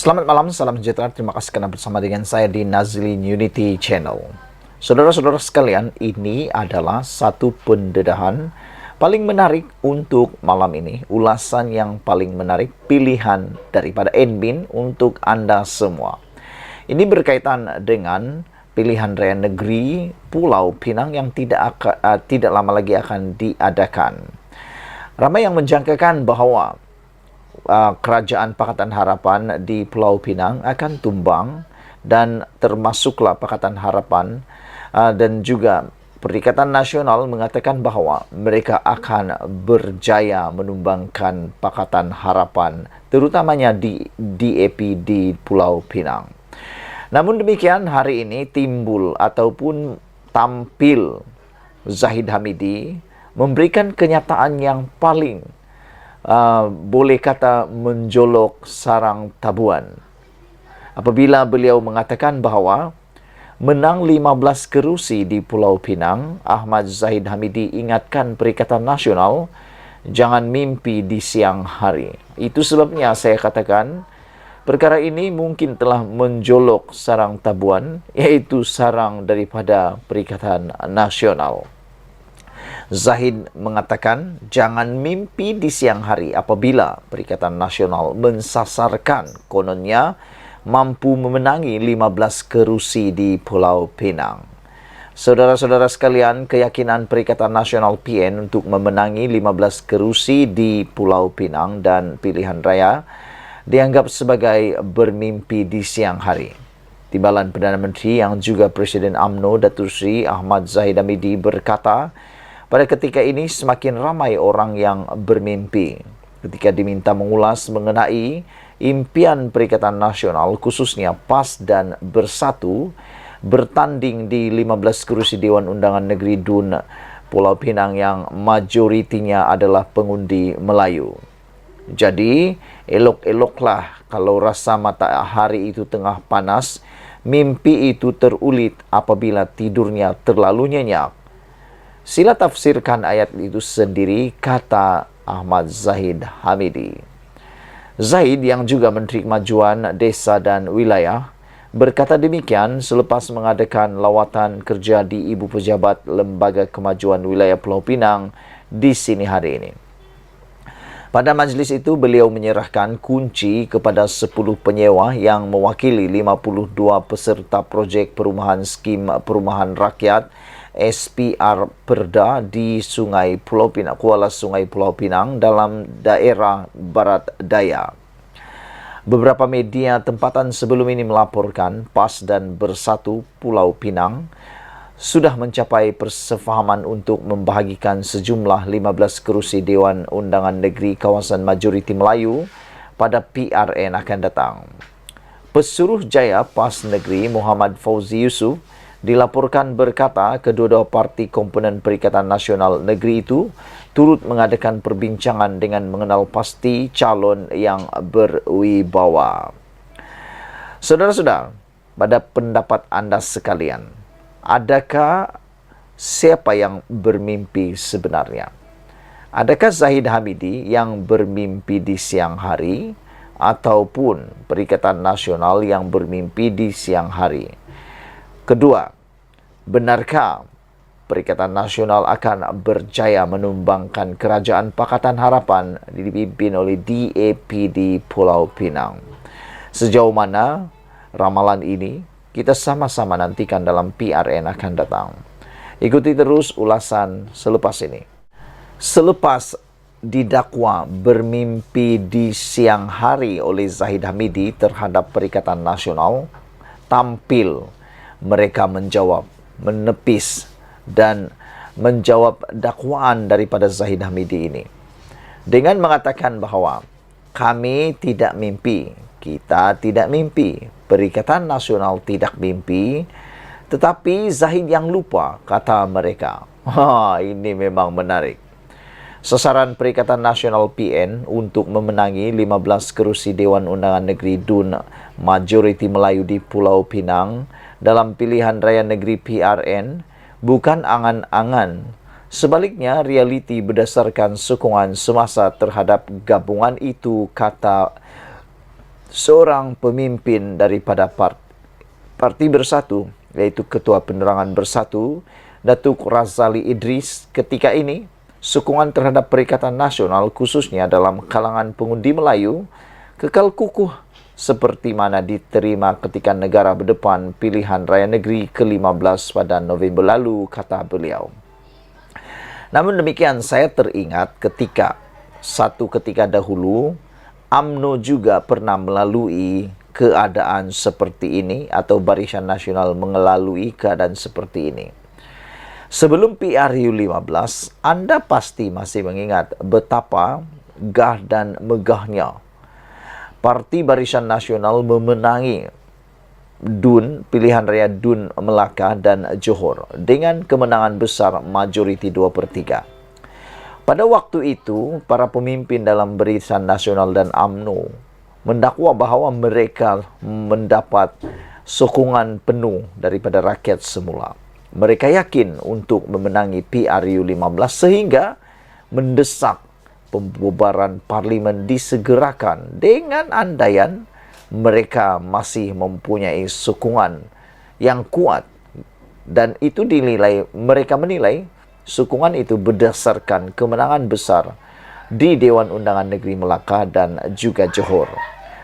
Selamat malam, salam sejahtera. Terima kasih karena bersama dengan saya di Nazlin Unity Channel. Saudara-saudara sekalian, ini adalah satu pendedahan paling menarik untuk malam ini. Ulasan yang paling menarik, pilihan daripada admin untuk Anda semua. Ini berkaitan dengan pilihan raya negeri Pulau Pinang yang tidak lama lagi akan diadakan. Ramai yang menjangkakan bahwa Kerajaan Pakatan Harapan di Pulau Pinang akan tumbang, dan termasuklah Pakatan Harapan dan juga Perikatan Nasional mengatakan bahwa mereka akan berjaya menumbangkan Pakatan Harapan, terutamanya di DAP di Pulau Pinang. Namun demikian, hari ini timbul ataupun tampil Zahid Hamidi memberikan kenyataan yang paling boleh kata menjolok sarang tabuan, apabila beliau mengatakan bahawa menang 15 kerusi di Pulau Pinang. Ahmad Zahid Hamidi ingatkan Perikatan Nasional jangan mimpi di siang hari. Itu sebabnya saya katakan perkara ini mungkin telah menjolok sarang tabuan, iaitu sarang daripada Perikatan Nasional. Zahid mengatakan jangan mimpi di siang hari apabila Perikatan Nasional mensasarkan kononnya mampu memenangi 15 kerusi di Pulau Pinang. Saudara-saudara sekalian, keyakinan Perikatan Nasional PN untuk memenangi 15 kerusi di Pulau Pinang dan pilihan raya dianggap sebagai bermimpi di siang hari. Timbalan Perdana Menteri yang juga Presiden UMNO Datuk Seri Ahmad Zahid Hamidi berkata, pada ketika ini semakin ramai orang yang bermimpi ketika diminta mengulas mengenai impian Perikatan Nasional, khususnya PAS dan Bersatu bertanding di 15 kerusi Dewan Undangan Negeri DUN Pulau Pinang yang majoritinya adalah pengundi Melayu. Jadi, elok-eloklah kalau rasa matahari itu tengah panas, mimpi itu terulit apabila tidurnya terlalu nyenyak. Sila tafsirkan ayat itu sendiri, kata Ahmad Zahid Hamidi. Zahid yang juga Menteri Kemajuan Desa dan Wilayah berkata demikian selepas mengadakan lawatan kerja di Ibu Pejabat Lembaga Kemajuan Wilayah Pulau Pinang di sini hari ini. Pada majlis itu, beliau menyerahkan kunci kepada 10 penyewa yang mewakili 52 peserta projek perumahan Skim Perumahan Rakyat SPR Perda di Sungai Pulau Pinang, Kuala Sungai Pulau Pinang dalam daerah Barat Daya. Beberapa media tempatan sebelum ini melaporkan PAS dan Bersatu Pulau Pinang sudah mencapai persefahaman untuk membahagikan sejumlah 15 kerusi Dewan Undangan Negeri kawasan majoriti Melayu pada PRN akan datang. Pesuruh Jaya PAS Negeri Muhammad Fauzi Yusof dilaporkan berkata kedua-dua parti komponen Perikatan Nasional Negeri itu turut mengadakan perbincangan dengan mengenal pasti calon yang berwibawa. Saudara-saudara, pada pendapat anda sekalian, adakah siapa yang bermimpi sebenarnya? Adakah Zahid Hamidi yang bermimpi di siang hari ataupun Perikatan Nasional yang bermimpi di siang hari? Kedua, benarkah Perikatan Nasional akan berjaya menumbangkan Kerajaan Pakatan Harapan dipimpin oleh DAP di Pulau Pinang? Sejauh mana ramalan ini kita sama-sama nantikan dalam PRN akan datang. Ikuti terus ulasan selepas ini. Selepas didakwa bermimpi di siang hari oleh Zahid Hamidi terhadap Perikatan Nasional, tampil mereka menjawab, menepis dan menjawab dakwaan daripada Zahid Hamidi ini dengan mengatakan bahawa kami tidak mimpi, kita tidak mimpi, Perikatan Nasional tidak mimpi, tetapi Zahid yang lupa, kata mereka. Ini memang menarik. Sasaran Perikatan Nasional PN untuk memenangi 15 kerusi Dewan Undangan Negeri DUN majoriti Melayu di Pulau Pinang dalam pilihan raya negeri PRN bukan angan-angan. Sebaliknya, realiti berdasarkan sokongan semasa terhadap gabungan itu, kata seorang pemimpin daripada Parti Bersatu, yaitu Ketua Penerangan Bersatu, Datuk Razali Idris, ketika ini sokongan terhadap Perikatan Nasional khususnya dalam kalangan pengundi Melayu kekal kukuh seperti mana diterima ketika negara berdepan pilihan raya negeri ke-15 pada November lalu, kata beliau. Namun demikian, saya teringat ketika dahulu UMNO juga pernah melalui keadaan seperti ini, atau Barisan Nasional mengelalui keadaan seperti ini. Sebelum PRU 15, Anda pasti masih mengingat betapa gah dan megahnya Parti Barisan Nasional memenangi pilihan raya DUN Melaka dan Johor dengan kemenangan besar majoriti 2/3. Pada waktu itu, para pemimpin dalam Barisan Nasional dan UMNO mendakwa bahwa mereka mendapat sokongan penuh daripada rakyat semula. Mereka yakin untuk memenangi PRU 15 sehingga mendesak pembubaran parlimen disegerakan dengan andaian mereka masih mempunyai sokongan yang kuat, dan itu mereka menilai sokongan itu berdasarkan kemenangan besar di Dewan Undangan Negeri Melaka dan juga Johor.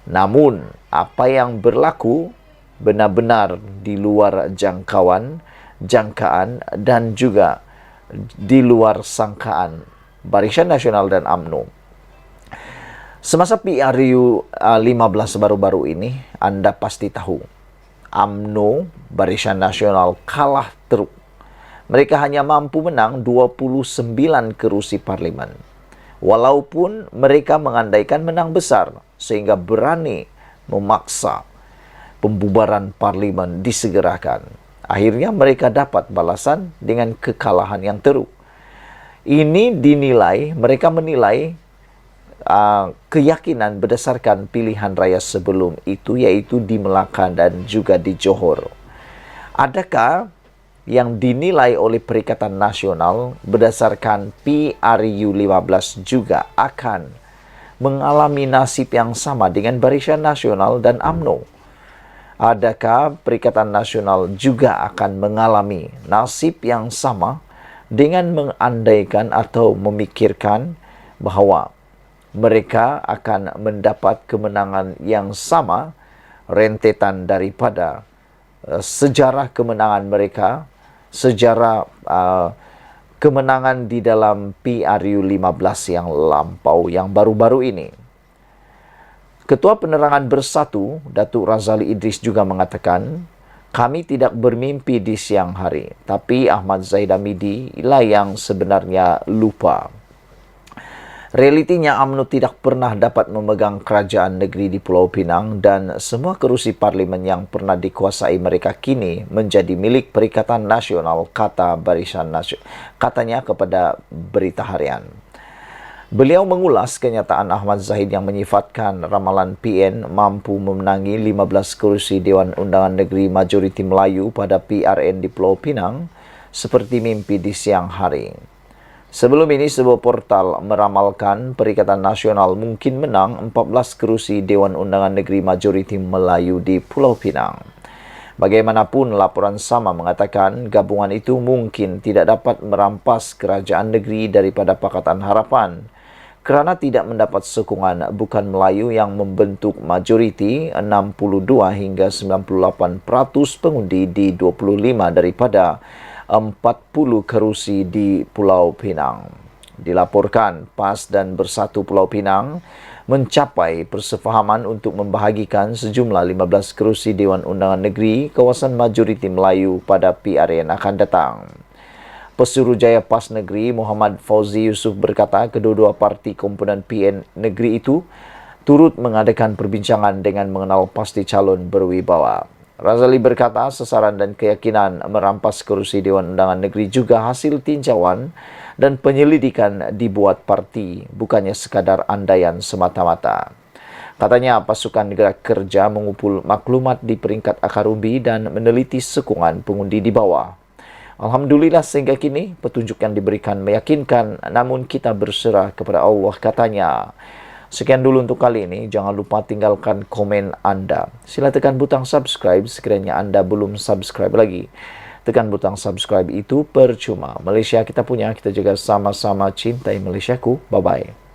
Namun apa yang berlaku benar-benar di luar jangkaan dan juga di luar sangkaan Barisan Nasional dan UMNO. Semasa PRU 15 baru-baru ini, Anda pasti tahu, UMNO, Barisan Nasional kalah teruk. Mereka hanya mampu menang 29 kerusi parlimen. Walaupun mereka mengandaikan menang besar, sehingga berani memaksa pembubaran parlimen disegerakan. Akhirnya mereka dapat balasan dengan kekalahan yang teruk. Ini mereka menilai keyakinan berdasarkan pilihan raya sebelum itu, yaitu di Melaka dan juga di Johor. Adakah yang dinilai oleh Perikatan Nasional berdasarkan PRU 15 juga akan mengalami nasib yang sama dengan Barisan Nasional dan UMNO? Adakah Perikatan Nasional juga akan mengalami nasib yang sama dengan mengandaikan atau memikirkan bahwa mereka akan mendapat kemenangan yang sama, rentetan daripada sejarah kemenangan mereka, sejarah kemenangan di dalam PRU 15 yang lampau, yang baru-baru ini. Ketua Penerangan Bersatu, Datuk Razali Idris juga mengatakan, kami tidak bermimpi di siang hari, tapi Ahmad Zahid Hamidi lah yang sebenarnya lupa. Realitinya UMNO tidak pernah dapat memegang kerajaan negeri di Pulau Pinang dan semua kerusi parlimen yang pernah dikuasai mereka kini menjadi milik Perikatan Nasional, katanya kepada Berita Harian. Beliau mengulas kenyataan Ahmad Zahid yang menyifatkan ramalan PN mampu memenangi 15 kerusi Dewan Undangan Negeri majoriti Melayu pada PRN di Pulau Pinang seperti mimpi di siang hari. Sebelum ini, sebuah portal meramalkan Perikatan Nasional mungkin menang 14 kerusi Dewan Undangan Negeri majoriti Melayu di Pulau Pinang. Bagaimanapun, laporan sama mengatakan gabungan itu mungkin tidak dapat merampas kerajaan negeri daripada Pakatan Harapan kerana tidak mendapat sokongan bukan Melayu yang membentuk majoriti 62 hingga 98% pengundi di 25 daripada 40 kerusi di Pulau Pinang. Dilaporkan PAS dan Bersatu Pulau Pinang mencapai persefahaman untuk membahagikan sejumlah 15 kerusi Dewan Undangan Negeri kawasan majoriti Melayu pada PRN akan datang. Pesuruhjaya PAS Negeri Muhammad Fauzi Yusof berkata kedua-dua parti komponen PN negeri itu turut mengadakan perbincangan dengan mengenal pasti calon berwibawa. Razali berkata sasaran dan keyakinan merampas kerusi Dewan Undangan Negeri juga hasil tinjauan dan penyelidikan dibuat parti, bukannya sekadar andaian semata-mata. Katanya pasukan gerak kerja mengumpul maklumat di peringkat akar umbi dan meneliti sokongan pengundi di bawah. Alhamdulillah sehingga kini petunjuk yang diberikan meyakinkan, namun kita berserah kepada Allah, katanya. Sekian dulu untuk kali ini. Jangan lupa tinggalkan komen Anda. Sila tekan butang subscribe sekiranya Anda belum subscribe lagi. Tekan butang subscribe itu percuma. Malaysia kita punya, kita juga sama-sama cintai Malaysiaku. Bye-bye.